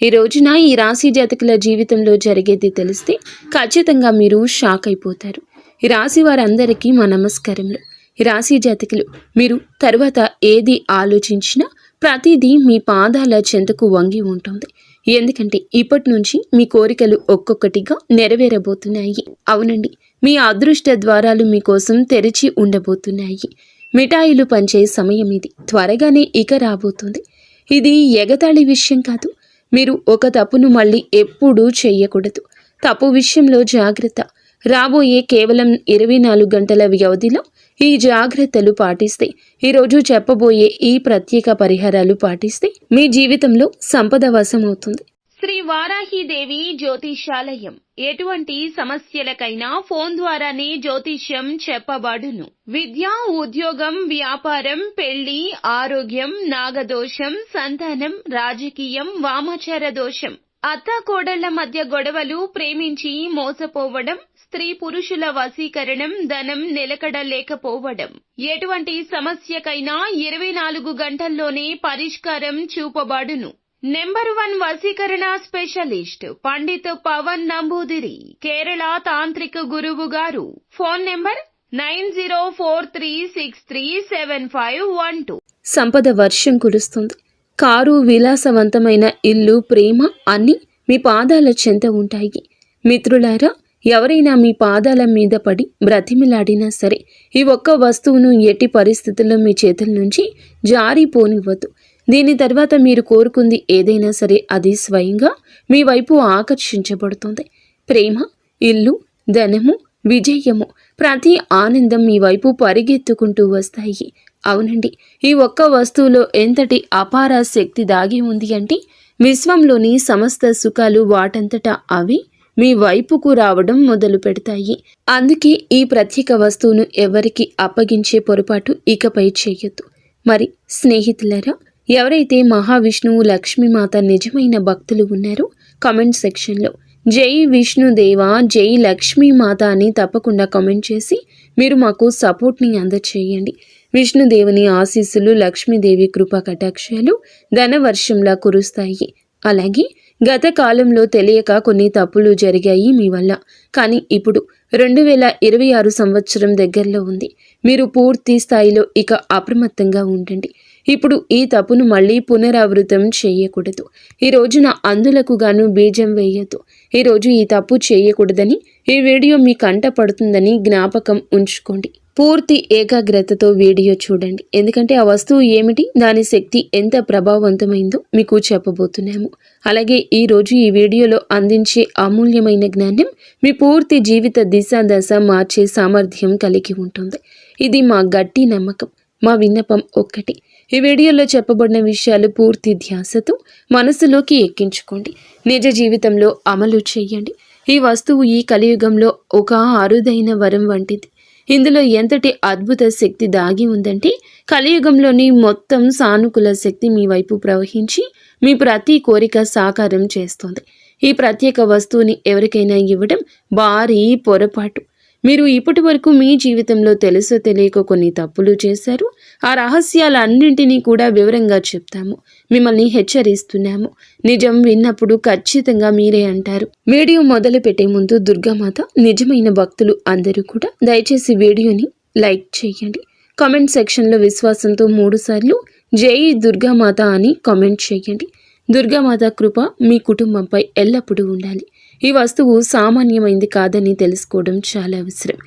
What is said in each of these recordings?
ఈ రోజున ఈ రాశి జాతకుల జీవితంలో జరిగేది తెలిస్తే ఖచ్చితంగా మీరు షాక్ అయిపోతారు. ఈ రాశి వారందరికీ మా నమస్కారములు. ఈ రాశి జాతకులు మీరు తర్వాత ఏది ఆలోచించినా ప్రతిదీ మీ పాదాల చెంతకు వంగి ఉంటుంది. ఎందుకంటే ఇప్పటి నుంచి మీ కోరికలు ఒక్కొక్కటిగా నెరవేరబోతున్నాయి. అవునండి, మీ అదృష్ట ద్వారాలు మీకోసం తెరిచి ఉండబోతున్నాయి. మిఠాయిలు పంచే సమయం ఇది త్వరగానే ఇక రాబోతుంది. ఇది ఎగతాళి విషయం కాదు. మీరు ఒక తప్పును మళ్ళీ ఎప్పుడూ చేయకూడదు. తప్పు విషయంలో జాగ్రత్త. రాబోయే కేవలం 24 గంటల వ్యవధిలో ఈ జాగ్రత్తలు పాటిస్తే, ఈరోజు చెప్పబోయే ఈ ప్రత్యేక పరిహారాలు పాటిస్తే మీ జీవితంలో సంపద వశమవుతుంది. శ్రీ వారాహిదేవి జ్యోతిషాలయం. ఎటువంటి సమస్యలకైనా ఫోన్ ద్వారానే జ్యోతిష్యం చెప్పబడును. విద్య, ఉద్యోగం, వ్యాపారం, పెళ్లి, ఆరోగ్యం, నాగదోషం, సంతానం, రాజకీయం, వామాచార దోషం, అత్తాకోడళ్ల మధ్య గొడవలు, ప్రేమించి మోసపోవడం, స్త్రీ పురుషుల వశీకరణం, ధనం నిలకడ లేకపోవడం, ఎటువంటి సమస్యకైనా 24 గంటల్లోనే పరిష్కారం చూపబడును. నెంబర్ 1 వశీకరణ స్పెషలిస్ట్ పండిత్ పవన్ నంబూదిరి, కేరళ తాంత్రిక గురువు గారు. Phone number 9043637512. సంపద వర్షం కురుస్తుంది. కారు, విలాసవంతమైన ఇల్లు, ప్రేమ అన్నీ మీ పాదాల చెంత ఉంటాయి. మిత్రులారా, ఎవరైనా మీ పాదాల మీద పడి బ్రతిమిలాడినా సరే ఈ ఒక్క వస్తువును ఎట్టి పరిస్థితుల్లో మీ చేతుల నుంచి జారిపోనివ్వద్దు. దీని తర్వాత మీరు కోరుకుంది ఏదైనా సరే అది స్వయంగా మీ వైపు ఆకర్షించబడుతుంది. ప్రేమ, ఇల్లు, ధనము, విజయము, ప్రతి ఆనందం మీ వైపు పరిగెత్తుకుంటూ వస్తాయి. అవునండి, ఈ ఒక్క వస్తువులో ఎంతటి అపార శక్తి దాగి ఉంది అంటే విశ్వంలోని సమస్త సుఖాలు వాటంతటా అవి మీ వైపుకు రావడం మొదలు పెడతాయి. అందుకే ఈ ప్రత్యేక వస్తువును ఎవరికి అప్పగించే పొరపాటు ఇకపై చేయొద్దు. మరి స్నేహితులారా, ఎవరైతే మహావిష్ణువు, లక్ష్మీమాత నిజమైన భక్తులు ఉన్నారో కామెంట్ సెక్షన్లో జై విష్ణుదేవ, జై లక్ష్మీమాత అని తప్పకుండా కామెంట్ చేసి మీరు మాకు సపోర్ట్ని అందచేయండి. విష్ణుదేవుని ఆశీస్సులు, లక్ష్మీదేవి కృపా కటాక్షాలు ధనవర్షంలా కురుస్తాయి. అలాగే గత కాలంలో తెలియక కొన్ని తప్పులు జరిగాయి మీ వల్ల. కానీ ఇప్పుడు 2026 సంవత్సరం దగ్గరలో ఉంది. మీరు పూర్తి స్థాయిలో ఇక అప్రమత్తంగా ఉండండి. ఇప్పుడు ఈ తప్పును మళ్ళీ పునరావృతం చేయకూడదు. ఈ రోజున అందులకు గాను బీజం వేయద్దు. ఈరోజు ఈ తప్పు చేయకూడదని ఈ వీడియో మీ కంట పడుతుందని జ్ఞాపకం ఉంచుకోండి. పూర్తి ఏకాగ్రతతో వీడియో చూడండి. ఎందుకంటే ఆ వస్తువు ఏమిటి, దాని శక్తి ఎంత ప్రభావవంతమైందో మీకు చెప్పబోతున్నాము. అలాగే ఈరోజు ఈ వీడియోలో అందించే అమూల్యమైన జ్ఞానం మీ పూర్తి జీవిత దిశ దశ మార్చే సామర్థ్యం కలిగి ఉంటుంది. ఇది మా గట్టి నమ్మకం. మా విన్నపం ఒక్కటి, ఈ వీడియోలో చెప్పబడిన విషయాలు పూర్తి ధ్యాసతో మనసులోకి ఎక్కించుకోండి. నిజ జీవితంలో అమలు చేయండి. ఈ వస్తువు ఈ కలియుగంలో ఒక అరుదైన వరం వంటిది. ఇందులో ఎంతటి అద్భుత శక్తి దాగి ఉందంటే కలియుగంలోని మొత్తం సానుకూల శక్తి మీ వైపు ప్రవహించి మీ ప్రతి కోరిక సాకారం చేస్తుంది. ఈ ప్రత్యేక వస్తువుని ఎవరికైనా ఇవ్వడం భారీ పొరపాటు. మీరు ఇప్పటి వరకు మీ జీవితంలో తెలుసో తెలియక కొన్ని తప్పులు చేశారు. ఆ రహస్యాలన్నింటినీ కూడా వివరంగా చెప్తాము. మిమ్మల్ని హెచ్చరిస్తున్నాము. నిజం విన్నప్పుడు ఖచ్చితంగా మీరే అంటారు. వీడియో మొదలు పెట్టే ముందు దుర్గామాత నిజమైన భక్తులు అందరూ కూడా దయచేసి వీడియోని లైక్ చేయండి. కామెంట్ సెక్షన్లో విశ్వాసంతో 3 సార్లు జై దుర్గామాత అని కామెంట్ చేయండి. దుర్గామాత కృప మీ కుటుంబంపై ఎల్లప్పుడూ ఉండాలి. ఈ వస్తువు సామాన్యమైంది కాదని తెలుసుకోవడం చాలా అవసరం.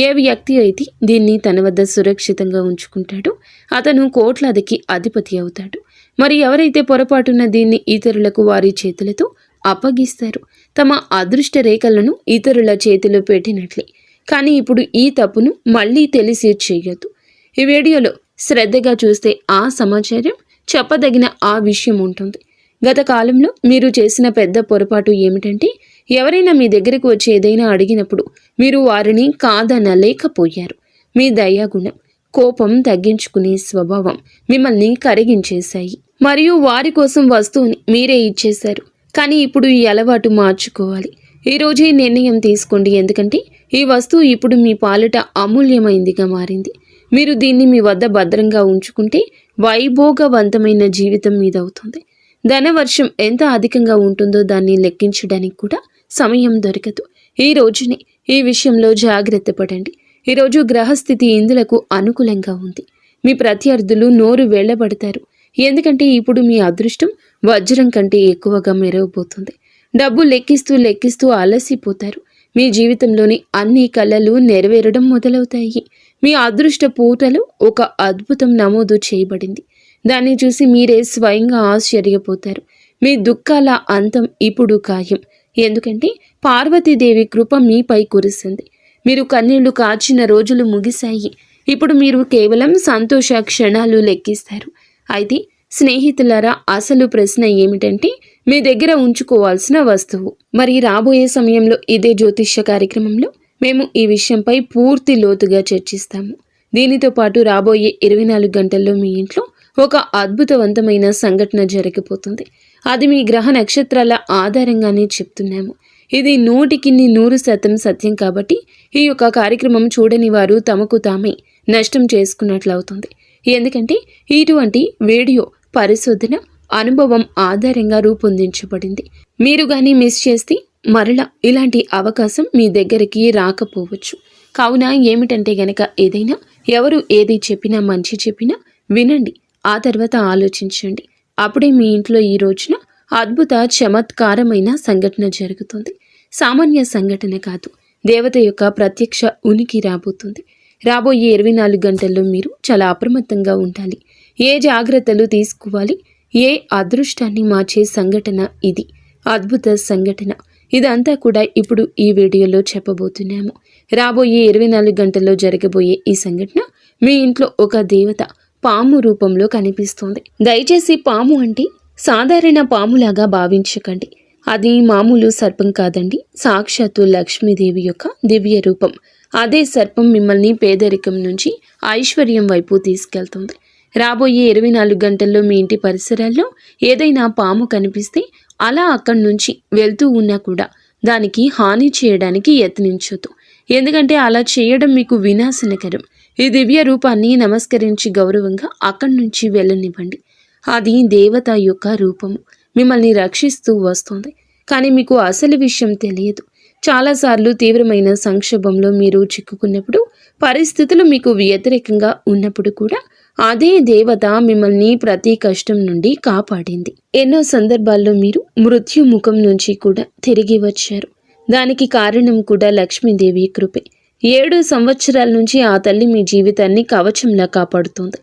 ఏ వ్యక్తి అయితే దీన్ని తన వద్ద సురక్షితంగా ఉంచుకుంటాడో అతను కోట్లాదికి అధిపతి అవుతాడు. మరి ఎవరైతే పొరపాటున దీన్ని ఇతరులకు వారి చేతులతో అప్పగిస్తారో తమ అదృష్ట రేఖలను ఇతరుల చేతిలో పెట్టినట్లే. కానీ ఇప్పుడు ఈ తప్పును మళ్ళీ తెలిసి చేయొద్దు. ఈ వీడియోలో శ్రద్ధగా చూస్తే ఆ సమాచారం చెప్పదగిన ఆ విషయం ఉంటుంది. గత కాలంలో మీరు చేసిన పెద్ద పొరపాటు ఏమిటంటే ఎవరైనా మీ దగ్గరకు వచ్చి ఏదైనా అడిగినప్పుడు మీరు వారిని కాదనలేకపోయారు. మీ దయాగుణం, కోపం తగ్గించుకునే స్వభావం మిమ్మల్ని కరిగించేశాయి. మరియు వారి కోసం వస్తువుని మీరే ఇచ్చేశారు. కానీ ఇప్పుడు ఈ అలవాటు మార్చుకోవాలి. ఈరోజు ఈ నిర్ణయం తీసుకోండి. ఎందుకంటే ఈ వస్తువు ఇప్పుడు మీ పాలిట అమూల్యమైందిగా మారింది. మీరు దీన్ని మీ వద్ద భద్రంగా ఉంచుకుంటే వైభోగవంతమైన జీవితం మీదవుతుంది. ధనవర్షం ఎంత అధికంగా ఉంటుందో దాన్ని లెక్కించడానికి కూడా సమయం దొరకదు. ఈ రోజునే ఈ విషయంలో జాగ్రత్త పడండి. ఈరోజు గ్రహస్థితి ఇందులకు అనుకూలంగా ఉంది. మీ ప్రత్యర్థులు నోరు వెళ్ళబడతారు. ఎందుకంటే ఇప్పుడు మీ అదృష్టం వజ్రం కంటే ఎక్కువగా మెరవబోతుంది. డబ్బు లెక్కిస్తూ అలసిపోతారు. మీ జీవితంలోని అన్ని కళలు నెరవేరడం మొదలవుతాయి. మీ అదృష్ట పూటలో ఒక అద్భుతం నమోదు చేయబడింది. దాన్ని చూసి మీరే స్వయంగా ఆశ్చర్యపోతారు. మీ దుఃఖాల అంతం ఇప్పుడు ఖాయం. ఎందుకంటే పార్వతీదేవి కృప మీపై కురిసింది. మీరు కన్నీళ్లు కార్చిన రోజులు ముగిశాయి. ఇప్పుడు మీరు కేవలం సంతోష క్షణాలు లెక్కిస్తారు. అయితే స్నేహితులారా, అసలు ప్రశ్న ఏమిటంటే మీ దగ్గర ఉంచుకోవాల్సిన వస్తువు. మరి రాబోయే సమయంలో ఇదే జ్యోతిష్య కార్యక్రమంలో మేము ఈ విషయంపై పూర్తి లోతుగా చర్చిస్తాము. దీనితో పాటు రాబోయే 24 గంటల్లో మీ ఇంట్లో ఒక అద్భుతవంతమైన సంఘటన జరగబోతుంది. అది మీ గ్రహ నక్షత్రాల ఆధారంగానే చెప్తున్నాము. ఇది 100% సత్యం కాబట్టి ఈ యొక్క కార్యక్రమం చూడని వారు తమకు తామే నష్టం చేసుకున్నట్లవుతుంది. ఎందుకంటే ఇటువంటి వీడియో పరిశోధన అనుభవం ఆధారంగా రూపొందించబడింది. మీరు కానీ మిస్ చేస్తే మరలా ఇలాంటి అవకాశం మీ దగ్గరికి రాకపోవచ్చు. కావున ఏమిటంటే గనక ఏదైనా ఎవరు ఏది చెప్పినా మంచి చెప్పినా వినండి. ఆ తర్వాత ఆలోచించండి. అప్పుడే మీ ఇంట్లో ఈ రోజున అద్భుత చమత్కారమైన సంఘటన జరుగుతుంది. సామాన్య సంఘటన కాదు, దేవత యొక్క ప్రత్యక్ష ఉనికి రాబోతుంది. రాబోయే 24 గంటల్లో మీరు చాలా అప్రమత్తంగా ఉండాలి. ఏ జాగ్రత్తలు తీసుకోవాలి, ఏ అదృష్టాన్ని మార్చే సంఘటన ఇది, అద్భుత సంఘటన. ఇదంతా కూడా ఇప్పుడు ఈ వీడియోలో చెప్పబోతున్నాము. రాబోయే 24 గంటల్లో జరగబోయే ఈ సంఘటన మీ ఇంట్లో ఒక దేవత పాము రూపంలో కనిపిస్తోంది. దయచేసి పాము అంటే సాధారణ పాములాగా భావించకండి. అది మామూలు సర్పం కాదండి, సాక్షాత్తు లక్ష్మీదేవి యొక్క దివ్య రూపం. అదే సర్పం మిమ్మల్ని పేదరికం నుంచి ఐశ్వర్యం వైపు తీసుకెళ్తుంది. రాబోయే 24 గంటల్లో మీ ఇంటి పరిసరాల్లో ఏదైనా పాము కనిపిస్తే అలా అక్కడి నుంచి వెళ్తూ ఉన్నా కూడా దానికి హాని చేయడానికి యత్నించొద్దు. ఎందుకంటే అలా చేయడం మీకు వినాశనకరం. ఈ దివ్య రూపాన్ని నమస్కరించి గౌరవంగా అక్కడి నుంచి వెళ్ళనివ్వండి. అది దేవత యొక్క రూపము, మిమ్మల్ని రక్షిస్తూ వస్తుంది. కానీ మీకు అసలు విషయం తెలియదు. చాలాసార్లు తీవ్రమైన సంక్షోభంలో మీరు చిక్కుకున్నప్పుడు, పరిస్థితులు మీకు వ్యతిరేకంగా ఉన్నప్పుడు కూడా అదే దేవత మిమ్మల్ని ప్రతి కష్టం నుండి కాపాడింది. ఎన్నో సందర్భాల్లో మీరు మృత్యు ముఖం నుంచి కూడా తిరిగి వచ్చారు. దానికి కారణం కూడా లక్ష్మీదేవి కృపే. 7 సంవత్సరాల నుంచి ఆ తల్లి మీ జీవితాన్ని కవచంలా కాపాడుతుంది.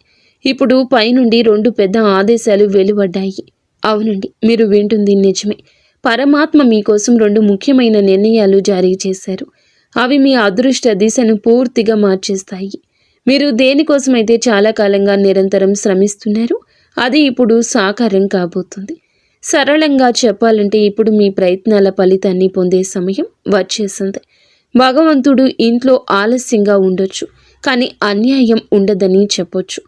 ఇప్పుడు పైనుండి 2 పెద్ద ఆదేశాలు వెలువడ్డాయి. అవునండి, మీరు వింటుంది నిజమే. పరమాత్మ మీకోసం 2 ముఖ్యమైన నిర్ణయాలు జారీ చేశారు. అవి మీ అదృష్ట దిశను పూర్తిగా మార్చేస్తాయి. మీరు దేనికోసమైతే చాలా కాలంగా నిరంతరం శ్రమిస్తున్నారు, అది ఇప్పుడు సాకారం కాబోతుంది. సరళంగా చెప్పాలంటే ఇప్పుడు మీ ప్రయత్నాల ఫలితాన్ని పొందే సమయం వచ్చేసింది. భగవంతుడు ఇంట్లో ఆలస్యంగా ఉండొచ్చు, కానీ అన్యాయం ఉండదని చెప్పొచ్చు.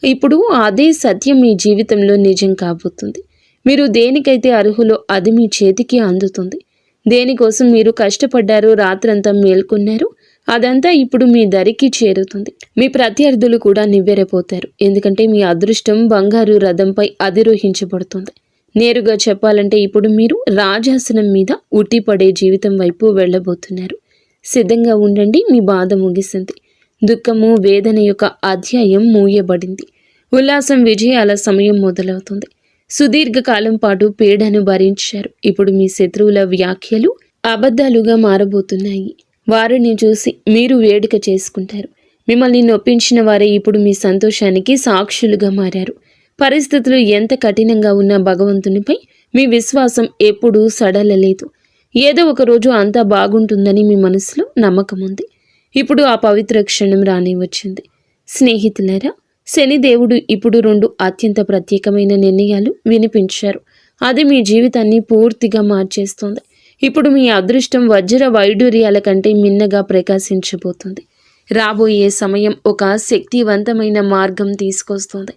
ఇప్పుడు అదే సత్యం మీ జీవితంలో నిజం కాబోతుంది. మీరు దేనికైతే అర్హులో అది మీ చేతికి అందుతుంది. దేనికోసం మీరు కష్టపడ్డారో, రాత్రంతా మేల్కొన్నారు, అదంతా ఇప్పుడు మీ దరికి చేరుతుంది. మీ ప్రత్యర్థులు కూడా నివ్వెరపోతారు. ఎందుకంటే మీ అదృష్టం బంగారు రథంపై అధిరోహించబడుతుంది. నేరుగా చెప్పాలంటే ఇప్పుడు మీరు రాజాసనం మీద ఉట్టిపడే జీవితం వైపు వెళ్ళబోతున్నారు. సిద్ధంగా ఉండండి, మీ బాధ ముగిసింది. దుఃఖము, వేదన యొక్క అధ్యాయం మూయబడింది. ఉల్లాసం, విజయాల సమయం మొదలవుతుంది. సుదీర్ఘకాలం పాటు పీడను భరించారు. ఇప్పుడు మీ శత్రువుల వ్యాఖ్యలు అబద్ధాలుగా మారబోతున్నాయి. వారిని చూసి మీరు వేడుక చేసుకుంటారు. మిమ్మల్ని నొప్పించిన వారే ఇప్పుడు మీ సంతోషానికి సాక్షులుగా మారారు. పరిస్థితులు ఎంత కఠినంగా ఉన్నా భగవంతునిపై మీ విశ్వాసం ఎప్పుడూ సడలలేదు. ఏదో ఒక రోజు అంతా బాగుంటుందని మీ మనసులో నమ్మకం ఉంది. ఇప్పుడు ఆ పవిత్ర క్షణం రాని వచ్చింది. స్నేహితులారా, శనిదేవుడు ఇప్పుడు 2 అత్యంత ప్రత్యేకమైన నిర్ణయాలు వినిపించారు. అది మీ జీవితాన్ని పూర్తిగా మార్చేస్తుంది. ఇప్పుడు మీ అదృష్టం వజ్ర వైడూర్యాల కంటే మిన్నగా ప్రకాశించబోతుంది. రాబోయే సమయం ఒక శక్తివంతమైన మార్గం తీసుకొస్తుంది.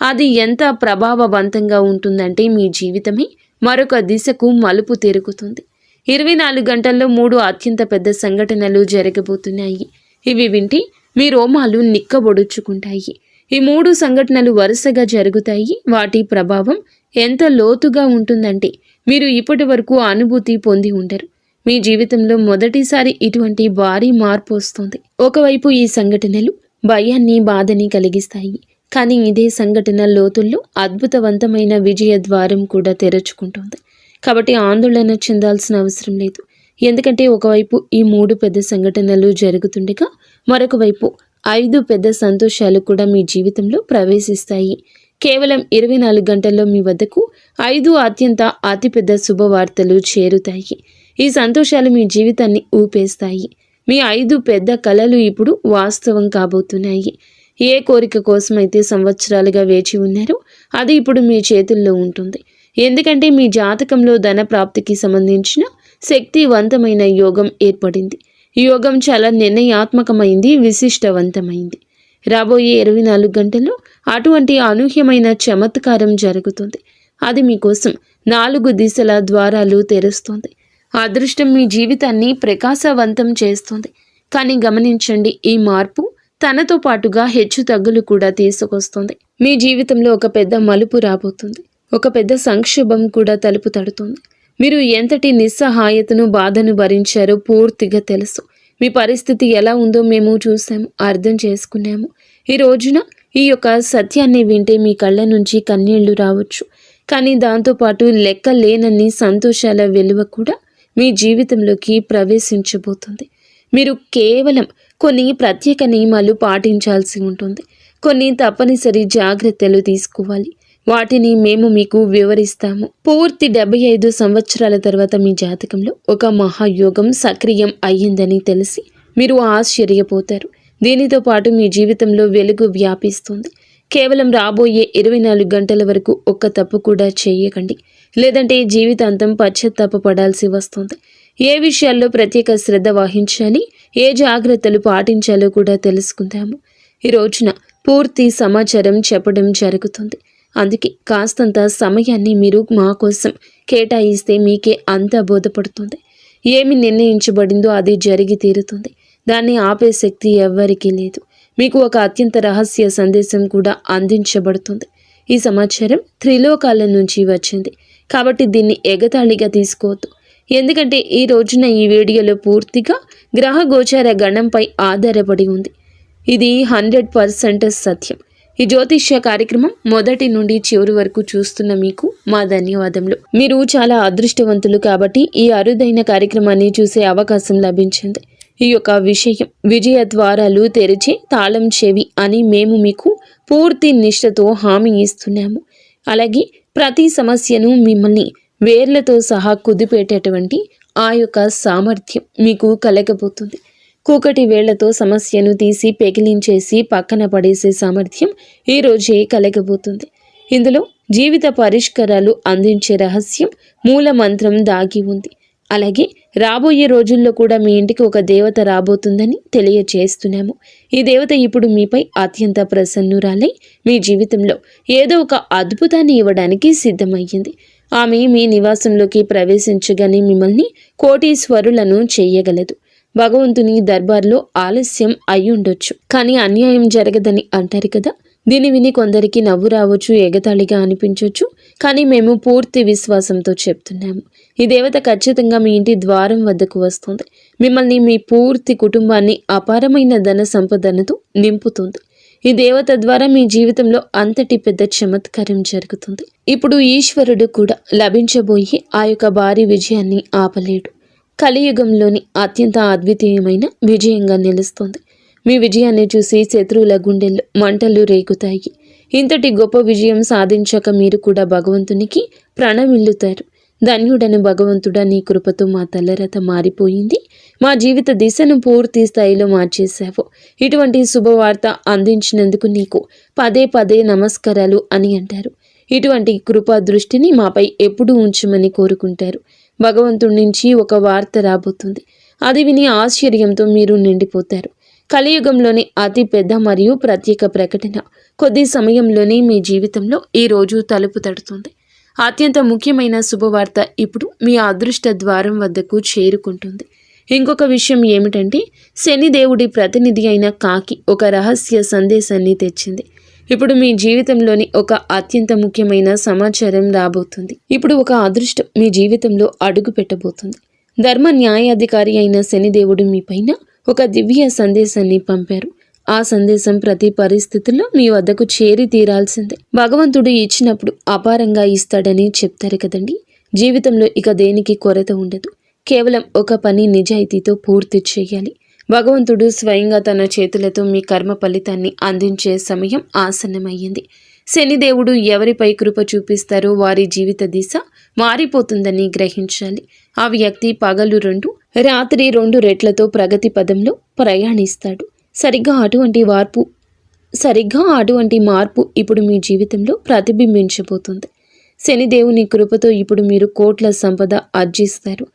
అది ఎంత ప్రభావవంతంగా ఉంటుందంటే మీ జీవితమే మరొక దిశకు మలుపు తిరుగుతుంది. 24 గంటల్లో 3 అత్యంత పెద్ద సంఘటనలు జరగబోతున్నాయి. ఇవి వింటే మీ రోమాలు నిక్కబొడుచుకుంటాయి. ఈ 3 సంఘటనలు వరుసగా జరుగుతాయి. వాటి ప్రభావం ఎంత లోతుగా ఉంటుందంటే మీరు ఇప్పటి వరకు అనుభూతి పొంది ఉండరు. మీ జీవితంలో మొదటిసారి ఇటువంటి భారీ మార్పు వస్తుంది. ఒకవైపు ఈ సంఘటనలు భయాన్ని, బాధని కలిగిస్తాయి. కానీ ఇదే సంఘటన లోతుల్లో అద్భుతవంతమైన విజయ ద్వారం కూడా తెరుచుకుంటుంది. కాబట్టి ఆందోళన చెందాల్సిన అవసరం లేదు. ఎందుకంటే ఒకవైపు ఈ 3 పెద్ద సంఘటనలు జరుగుతుండగా మరొక వైపు 5 పెద్ద సంతోషాలు కూడా మీ జీవితంలో ప్రవేశిస్తాయి. కేవలం 24 గంటల్లో మీ వద్దకు 5 అతిపెద్ద శుభవార్తలు చేరుతాయి. ఈ సంతోషాలు మీ జీవితాన్ని ఊపేస్తాయి. మీ 5 పెద్ద కలలు ఇప్పుడు వాస్తవం కాబోతున్నాయి. ఏ కోరిక కోసమైతే సంవత్సరాలుగా వేచి ఉన్నారో అది ఇప్పుడు మీ చేతుల్లో ఉంటుంది. ఎందుకంటే మీ జాతకంలో ధన ప్రాప్తికి సంబంధించిన శక్తివంతమైన యోగం ఏర్పడింది. ఈ యోగం చాలా నిర్ణయాత్మకమైంది, విశిష్టవంతమైంది. రాబోయే 24 గంటల్లో అటువంటి అనూహ్యమైన చమత్కారం జరుగుతుంది. అది మీకోసం 4 దిశల ద్వారాలు తెరుస్తుంది. అదృష్టం మీ జీవితాన్ని ప్రకాశవంతం చేస్తుంది. కానీ గమనించండి, ఈ మార్పు తనతో పాటుగా హెచ్చు తగ్గులు కూడా తీసుకొస్తుంది. మీ జీవితంలో ఒక పెద్ద మలుపు రాబోతుంది. ఒక పెద్ద సంక్షోభం కూడా తలుపు తడుతుంది. మీరు ఎంతటి నిస్సహాయతను, బాధను భరించారో పూర్తిగా తెలుసు. మీ పరిస్థితి ఎలా ఉందో మేము చూసాము, అర్థం చేసుకున్నాము. ఈ రోజున ఈ యొక్క సత్యాన్ని వింటే మీ కళ్ళ నుంచి కన్నీళ్లు రావచ్చు. కానీ దాంతోపాటు లెక్క లేనన్ని సంతోషాల వెలువ కూడా మీ జీవితంలోకి ప్రవేశించబోతుంది. మీరు కేవలం కొన్ని ప్రత్యేక నియమాలు పాటించాల్సి ఉంటుంది. కొన్ని తప్పనిసరి జాగ్రత్తలు తీసుకోవాలి. వాటిని మేము మీకు వివరిస్తాము. పూర్తి 75 సంవత్సరాల తర్వాత మీ జాతకంలో ఒక మహాయోగం సక్రియం అయ్యిందని తెలిసి మీరు ఆశ్చర్యపోతారు. దీనితో పాటు మీ జీవితంలో వెలుగు వ్యాపిస్తుంది. కేవలం రాబోయే 24 గంటల వరకు ఒక్క తప్పు కూడా చేయకండి. లేదంటే జీవితాంతం పశ్చాత్తాపపడాల్సి వస్తుంది. ఏ విషయాల్లో ప్రత్యేక శ్రద్ధ వహించాలి, ఏ జాగ్రత్తలు పాటించాలో కూడా తెలుసుకుందాము. ఈ రోజున పూర్తి సమాచారం చెప్పడం జరుగుతుంది. అందుకే కాస్తంత సమయాన్ని మీరు మా కోసం కేటాయిస్తే మీకే అంతా బోధపడుతుంది. ఏమి నిర్ణయించబడిందో అది జరిగి తీరుతుంది. దాన్ని ఆపే శక్తి ఎవ్వరికీ లేదు. మీకు ఒక అత్యంత రహస్య సందేశం కూడా అందించబడుతుంది. ఈ సమాచారం త్రిలోకాల నుంచి వచ్చింది. కాబట్టి దీన్ని ఎగతాళిగా తీసుకోవద్దు. ఎందుకంటే ఈ రోజున ఈ వీడియోలో పూర్తిగా గ్రహ గోచార గణంపై ఆధారపడి ఉంది. ఇది 100% సత్యం. ఈ జ్యోతిష్య కార్యక్రమం మొదటి నుండి చివరి వరకు చూస్తున్న మీకు మా ధన్యవాదములు. మీరు చాలా అదృష్టవంతులు కాబట్టి ఈ అరుదైన కార్యక్రమాన్ని చూసే అవకాశం లభించింది. ఈ యొక్క విషయం విజయ ద్వారాలు తెరిచే తాళం చెవి అని మేము మీకు పూర్తి నిష్ఠతో హామీ ఇస్తున్నాము. అలాగే ప్రతి సమస్యను మిమ్మల్ని వేర్లతో సహా కుదిపేటటువంటి ఆ యొక్క సామర్థ్యం మీకు కలగబోతుంది. కూకటి వేళ్లతో సమస్యను తీసి పెకిలించేసి పక్కన పడేసే సామర్థ్యం ఈ రోజే కలగబోతుంది. ఇందులో జీవిత పరిష్కారాలు అందించే రహస్యం మూల మంత్రం దాగి ఉంది. అలాగే రాబోయే రోజుల్లో కూడా మీ ఇంటికి ఒక దేవత రాబోతుందని తెలియజేస్తున్నాము. ఈ దేవత ఇప్పుడు మీపై అత్యంత ప్రసన్నురాలై మీ జీవితంలో ఏదో ఒక అద్భుతాన్ని ఇవ్వడానికి సిద్ధమయ్యింది. ఆమె మీ నివాసంలోకి ప్రవేశించగానే మిమ్మల్ని కోటీశ్వరులను చేయగలదు. భగవంతుని దర్బార్లో ఆలస్యం అయ్యుండొచ్చు, కానీ అన్యాయం జరగదని అంటారు కదా. దీన్ని విని కొందరికి నవ్వు రావచ్చు, ఎగతాళిగా అనిపించవచ్చు. కానీ మేము పూర్తి విశ్వాసంతో చెప్తున్నాము, ఈ దేవత ఖచ్చితంగా మీ ఇంటి ద్వారం వద్దకు వస్తుంది. మిమ్మల్ని, మీ పూర్తి కుటుంబాన్ని అపారమైన ధన సంపదనతో నింపుతుంది. ఈ దేవత ద్వారా మీ జీవితంలో అంతటి పెద్ద చమత్కారం జరుగుతుంది. ఇప్పుడు ఈశ్వరుడు కూడా లభించబోయే ఆ యొక్క భారీ విజయాన్ని ఆపలేడు. కలియుగంలోని అత్యంత అద్వితీయమైన విజయంగా నిలుస్తుంది. మీ విజయాన్ని చూసి శత్రువుల గుండెల్లో మంటలు రేగుతాయి. ఇంతటి గొప్ప విజయం సాధించాక మీరు కూడా భగవంతునికి ప్రణమిల్లుతారు. ధన్యుడని భగవంతుడా, నీ కృపతో మా తలరత మారిపోయింది. మా జీవిత దిశను పూర్తి స్థాయిలో మార్చేశావు. ఇటువంటి శుభవార్త అందించినందుకు నీకు పదే పదే నమస్కారాలు అని అంటారు. ఇటువంటి కృపా దృష్టిని మాపై ఎప్పుడూ ఉంచమని కోరుకుంటారు. భగవంతుడి నుంచి ఒక వార్త రాబోతుంది. అది విని ఆశ్చర్యంతో మీరు నిండిపోతారు. కలియుగంలోని అతి పెద్ద మరియు ప్రత్యేక ప్రకటన కొద్ది సమయంలోనే మీ జీవితంలో ఈ రోజు తలుపు తడుతుంది. అత్యంత ముఖ్యమైన శుభవార్త ఇప్పుడు మీ అదృష్ట ద్వారం వద్దకు చేరుకుంటుంది. ఇంకొక విషయం ఏమిటంటే, శనిదేవుడి ప్రతినిధి అయిన కాకి ఒక రహస్య సందేశాన్ని తెచ్చింది. ఇప్పుడు మీ జీవితంలోని ఒక అత్యంత ముఖ్యమైన సమాచారం రాబోతుంది. ఇప్పుడు ఒక అదృష్టం మీ జీవితంలో అడుగు పెట్టబోతుంది. ధర్మ న్యాయాధికారి అయిన శనిదేవుడు మీ పైన ఒక దివ్య సందేశాన్ని పంపారు. ఆ సందేశం ప్రతి పరిస్థితుల్లో మీ వద్దకు చేరి తీరాల్సిందే. భగవంతుడు ఇచ్చినప్పుడు అపారంగా ఇస్తాడని చెప్తారు కదండి. జీవితంలో ఇక దేనికి కొరత ఉండదు. కేవలం ఒక పని నిజాయితీతో పూర్తి చేయాలి. భగవంతుడు స్వయంగా తన చేతులతో మీ కర్మ ఫలితాన్ని అందించే సమయం ఆసన్నమయ్యింది. శనిదేవుడు ఎవరిపై కృప చూపిస్తారో వారి జీవిత దిశ మారిపోతుందని గ్రహించాలి. ఆ వ్యక్తి పగలు 2, రాత్రి 2 రెట్లతో ప్రగతి పదంలో ప్రయాణిస్తాడు. సరిగ్గా అటువంటి మార్పు ఇప్పుడు మీ జీవితంలో ప్రతిబింబించబోతుంది. శనిదేవుని కృపతో ఇప్పుడు మీరు కోట్ల సంపద ఆర్జిస్తారు.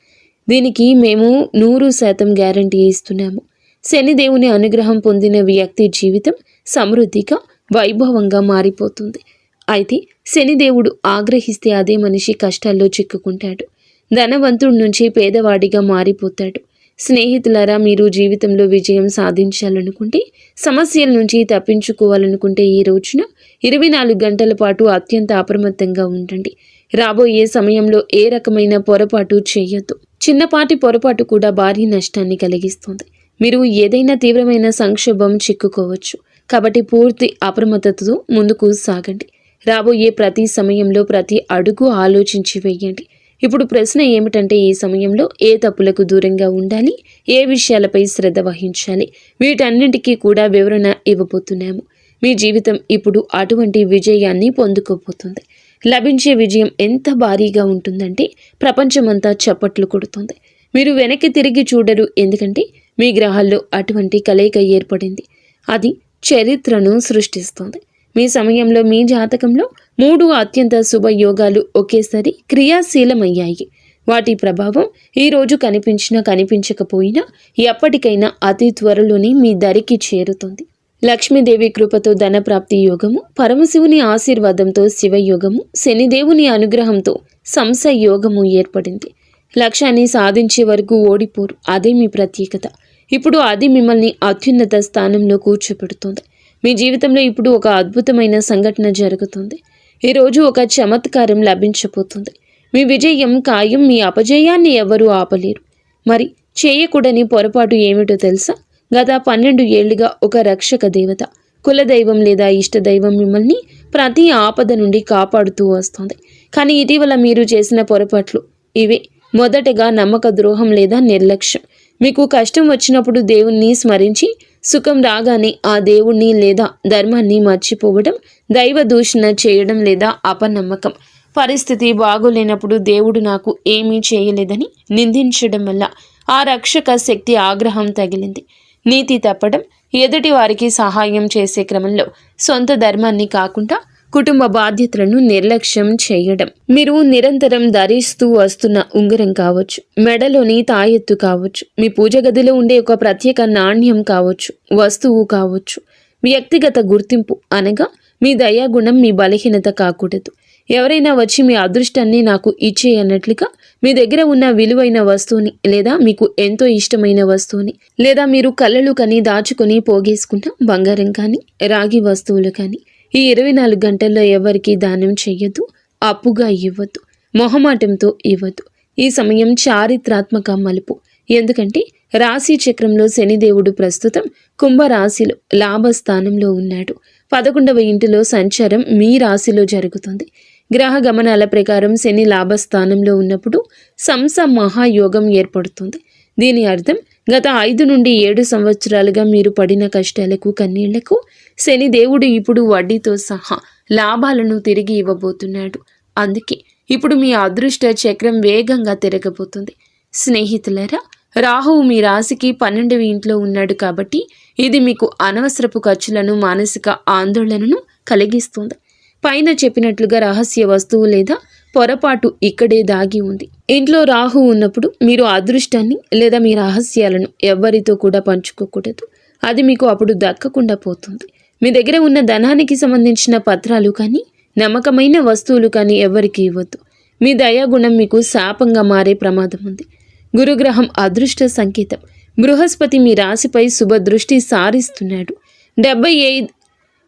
దీనికి మేము 100% గ్యారంటీ ఇస్తున్నాము. శనిదేవుని అనుగ్రహం పొందిన వ్యక్తి జీవితం సమృద్ధిగా, వైభవంగా మారిపోతుంది. అయితే శనిదేవుడు ఆగ్రహిస్తే అదే మనిషి కష్టాల్లో చిక్కుకుంటాడు. ధనవంతుడి నుంచి పేదవాడిగా మారిపోతాడు. స్నేహితులారా, మీరు జీవితంలో విజయం సాధించాలనుకుంటే, సమస్యల నుంచి తప్పించుకోవాలనుకుంటే ఈ రోజున 24 గంటల పాటు అత్యంత అప్రమత్తంగా ఉండండి. రాబోయే సమయంలో ఏ రకమైన పొరపాటు చేయొద్దు. చిన్నపాటి పొరపాటు కూడా భారీ నష్టాన్ని కలిగిస్తుంది. మీరు ఏదైనా తీవ్రమైన సంక్షోభం చిక్కుకోవచ్చు. కాబట్టి పూర్తి అప్రమత్తతతో ముందుకు సాగండి. రాబోయే ప్రతి సమయంలో ప్రతి అడుగు ఆలోచించి వేయండి. ఇప్పుడు ప్రశ్న ఏమిటంటే, ఈ సమయంలో ఏ తప్పులకు దూరంగా ఉండాలి, ఏ విషయాలపై శ్రద్ధ వహించాలి, వీటన్నింటికీ కూడా వివరణ ఇవ్వబోతున్నాము. మీ జీవితం ఇప్పుడు అటువంటి విజయాన్ని పొందుకోబోతుంది. లభించే విజయం ఎంత భారీగా ఉంటుందంటే ప్రపంచమంతా చప్పట్లు కొడుతుంది. మీరు వెనక్కి తిరిగి చూడరు. ఎందుకంటే మీ గ్రహాల్లో అటువంటి కలయిక ఏర్పడింది. అది చరిత్రను సృష్టిస్తుంది. మీ సమయంలో మీ జాతకంలో 3 అత్యంత శుభ యోగాలు ఒకేసారి క్రియాశీలమయ్యాయి. వాటి ప్రభావం ఈరోజు కనిపించినా కనిపించకపోయినా ఎప్పటికైనా అతి త్వరలోనే మీ దరికి చేరుతుంది. లక్ష్మీదేవి కృపతో ధనప్రాప్తి యోగము, పరమశివుని ఆశీర్వాదంతో శివయోగము, శనిదేవుని అనుగ్రహంతో సంశయోగము ఏర్పడింది. లక్ష్యాన్ని సాధించే వరకు ఓడిపోరు. అదే మీ ప్రత్యేకత. ఇప్పుడు అది మిమ్మల్ని అత్యున్నత స్థానంలో కూర్చోబెడుతుంది. మీ జీవితంలో ఇప్పుడు ఒక అద్భుతమైన సంఘటన జరుగుతుంది. ఈరోజు ఒక చమత్కారం లభించబోతుంది. మీ విజయం ఖాయం. మీ అపజయాన్ని ఎవరూ ఆపలేరు. మరి చేయకూడని పొరపాటు ఏమిటో తెలుసా? గత 12 ఏళ్లుగా ఒక రక్షక దేవత, కులదైవం లేదా ఇష్టదైవం మిమ్మల్ని ప్రతి ఆపద నుండి కాపాడుతూ వస్తుంది. కానీ ఇటీవల మీరు చేసిన పొరపాట్లు ఇవే. మొదటగా నమ్మక ద్రోహం లేదా నిర్లక్ష్యం. మీకు కష్టం వచ్చినప్పుడు దేవుణ్ణి స్మరించి సుఖం రాగానే ఆ దేవుణ్ణి లేదా ధర్మాన్ని మర్చిపోవడం, దైవ దూషణ చేయడం లేదా అపనమ్మకం. పరిస్థితి బాగోలేనప్పుడు దేవుడు నాకు ఏమీ చేయలేదని నిందించడం వల్ల ఆ రక్షక శక్తి ఆగ్రహం తగిలింది. నీతి తప్పడం, ఎదుటి వారికి సహాయం చేసే క్రమంలో సొంత ధర్మాన్ని కాకుండా కుటుంబ బాధ్యతలను నిర్లక్ష్యం చేయడం. మీరు నిరంతరం ధరిస్తూ వస్తున్న ఉంగరం కావచ్చు, మెడలోని తాయెత్తు కావచ్చు, మీ పూజ గదిలో ఉండే ఒక ప్రత్యేక నాణ్యం కావచ్చు, వస్తువు కావచ్చు. వ్యక్తిగత గుర్తింపు అనగా మీ దయాగుణం మీ బలహీనత కాకూడదు. ఎవరైనా వచ్చి మీ అదృష్టాన్ని నాకు ఇచ్చేయన్నట్లుగా మీ దగ్గర ఉన్న విలువైన వస్తువుని లేదా మీకు ఎంతో ఇష్టమైన వస్తువుని లేదా మీరు కళ్ళలు కని దాచుకొని పోగేసుకున్న బంగారం కానీ రాగి వస్తువులు కానీ ఈ 24 గంటల్లో ఎవరికి దానం చెయ్యొద్దు. అప్పుగా ఇవ్వద్దు. మొహమాటంతో ఇవ్వద్దు. ఈ సమయం చారిత్రాత్మక మలుపు. ఎందుకంటే రాశి చక్రంలో శనిదేవుడు ప్రస్తుతం కుంభరాశిలో లాభస్థానంలో ఉన్నాడు. 11వ ఇంటిలో సంచారం మీ రాశిలో జరుగుతుంది. గ్రహ గమనాల ప్రకారం శని లాభస్థానంలో ఉన్నప్పుడు సంస మహాయోగం ఏర్పడుతుంది. దీని అర్థం గత 5 నుండి 7 సంవత్సరాలుగా మీరు పడిన కష్టాలకు, కన్నీళ్లకు శనిదేవుడు ఇప్పుడు వడ్డీతో సహా లాభాలను తిరిగి ఇవ్వబోతున్నాడు. అందుకే ఇప్పుడు మీ అదృష్ట చక్రం వేగంగా తిరగబోతుంది. స్నేహితులారా, రాహువు మీ రాశికి 12వ ఇంట్లో ఉన్నాడు కాబట్టి ఇది మీకు అనవసరపు ఖర్చులను, మానసిక ఆందోళనను కలిగిస్తుంది. పైన చెప్పినట్లుగా రహస్య వస్తువు లేదా పొరపాటు ఇక్కడే దాగి ఉంది. ఇంట్లో రాహు ఉన్నప్పుడు మీరు అదృష్టాన్ని లేదా మీ రహస్యాలను ఎవ్వరితో కూడా పంచుకోకూడదు. అది మీకు అప్పుడు దక్కకుండా పోతుంది. మీ దగ్గర ఉన్న ధనానికి సంబంధించిన పత్రాలు కానీ, నమ్మకమైన వస్తువులు కానీ ఎవరికి ఇవ్వద్దు. మీ దయాగుణం మీకు శాపంగా మారే ప్రమాదం ఉంది. గురుగ్రహం అదృష్ట సంకేతం. బృహస్పతి మీ రాశిపై శుభ దృష్టి సారిస్తున్నాడు.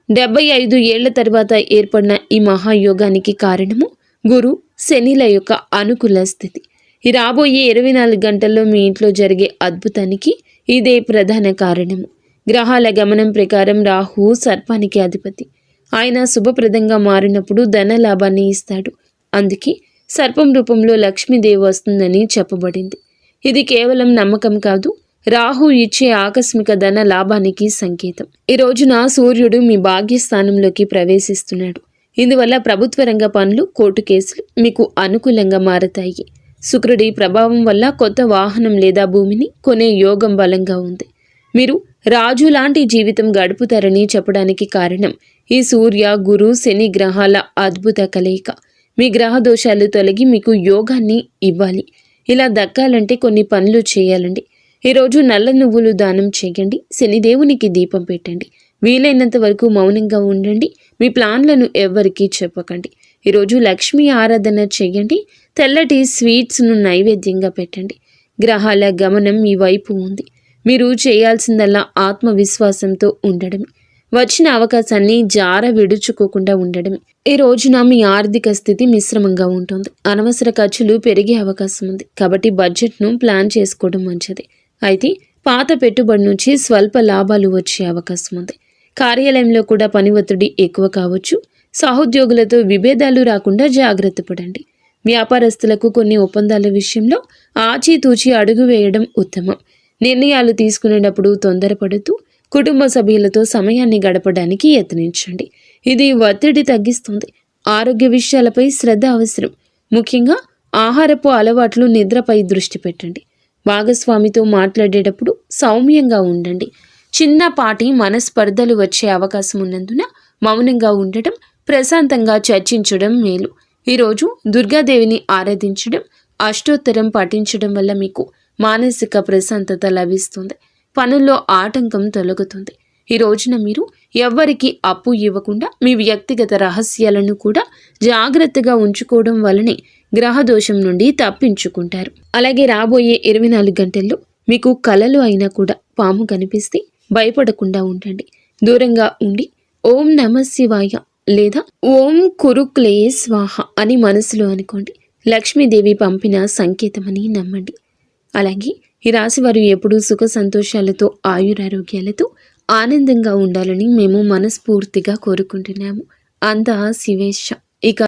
75 ఏళ్ల తర్వాత ఏర్పడిన ఈ మహాయోగానికి కారణము గురు శనిల యొక్క అనుకూల స్థితి. ఈ రాబోయే 24 గంటల్లో మీ ఇంట్లో జరిగే అద్భుతానికి ఇదే ప్రధాన కారణము. గ్రహాల గమనం ప్రకారం రాహు సర్పానికి అధిపతి. ఆయన శుభప్రదంగా మారినప్పుడు ధన లాభాన్ని ఇస్తాడు. అందుకే సర్పం రూపంలో లక్ష్మీదేవి వస్తుందని చెప్పబడింది. ఇది కేవలం నమ్మకం కాదు, రాహు ఇచ్చే ఆకస్మిక ధన లాభానికి సంకేతం. ఈ రోజున సూర్యుడు మీ భాగ్యస్థానంలోకి ప్రవేశిస్తున్నాడు. ఇందువల్ల ప్రభుత్వ రంగ పనులు, కోర్టు కేసులు మీకు అనుకూలంగా మారతాయి. శుక్రుడి ప్రభావం వల్ల కొత్త వాహనం లేదా భూమిని కొనే యోగం బలంగా ఉంది. మీరు రాజు లాంటి జీవితం గడుపుతారని చెప్పడానికి కారణం ఈ సూర్య, గురు, శని గ్రహాల అద్భుత కలయిక. మీ గ్రహ దోషాలు తొలగి మీకు యోగాన్ని ఇవ్వాలి. ఇలా దక్కాలంటే కొన్ని పనులు చేయాలండి. ఈరోజు నల్ల నువ్వులు దానం చేయండి. శనిదేవునికి దీపం పెట్టండి. వీలైనంత వరకు మౌనంగా ఉండండి. మీ ప్లాన్లను ఎవ్వరికీ చెప్పకండి. ఈరోజు లక్ష్మీ ఆరాధన చేయండి. తెల్లటి స్వీట్స్ను నైవేద్యంగా పెట్టండి. గ్రహాల గమనం మీ వైపు ఉంది. మీరు చేయాల్సిందల్లా ఆత్మవిశ్వాసంతో ఉండడమే. వచ్చిన అవకాశాన్ని జార విడుచుకోకుండా ఉండడమే. ఈ రోజున మీ ఆర్థిక స్థితి మిశ్రమంగా ఉంటుంది. అనవసర ఖర్చులు పెరిగే అవకాశం ఉంది. కాబట్టి బడ్జెట్ను ప్లాన్ చేసుకోవడం మంచిది. అయితే పాత పెట్టుబడి నుంచి స్వల్ప లాభాలు వచ్చే అవకాశం ఉంది. కార్యాలయంలో కూడా పని ఒత్తిడి ఎక్కువ కావచ్చు. సహోద్యోగులతో విభేదాలు రాకుండా జాగ్రత్త పడండి. వ్యాపారస్తులకు కొన్ని ఒప్పందాల విషయంలో ఆచితూచి అడుగు వేయడం ఉత్తమం. నిర్ణయాలు తీసుకునేటప్పుడు తొందరపడుతూ కుటుంబ సభ్యులతో సమయాన్ని గడపడానికి యత్నించండి. ఇది ఒత్తిడి తగ్గిస్తుంది. ఆరోగ్య విషయాలపై శ్రద్ధ అవసరం. ముఖ్యంగా ఆహారపు అలవాట్లు, నిద్రపై దృష్టి పెట్టండి. భాగస్వామితో మాట్లాడేటప్పుడు సౌమ్యంగా ఉండండి. చిన్నపాటి మనస్పర్ధలు వచ్చే అవకాశం ఉన్నందున మౌనంగా ఉండటం, ప్రశాంతంగా చర్చించడం మేలు. ఈరోజు దుర్గాదేవిని ఆరాధించడం, అష్టోత్తరం పఠించడం వల్ల మీకు మానసిక ప్రశాంతత లభిస్తుంది. పనుల్లో ఆటంకం తొలగుతుంది. ఈ రోజున మీరు ఎవ్వరికీ అప్పు ఇవ్వకుండా మీ వ్యక్తిగత రహస్యాలను కూడా జాగ్రత్తగా ఉంచుకోవడం వల్లనే గ్రహదోషం నుండి తప్పించుకుంటారు. అలాగే రాబోయే 24 గంటల్లో మీకు కలలు అయినా కూడా పాము కనిపిస్తే భయపడకుండా ఉండండి. దూరంగా ఉండి ఓం నమ శివాయ లేదా ఓం కురుక్లే స్వాహ అని మనసులో అనుకోండి. లక్ష్మీదేవి పంపిన సంకేతమని నమ్మండి. అలాగే ఈ రాశి వారు ఎప్పుడూ సుఖ సంతోషాలతో, ఆయురారోగ్యాలతో ఆనందంగా ఉండాలని మేము మనస్ఫూర్తిగా కోరుకుంటున్నాము. అంతా శివేశ. ఇక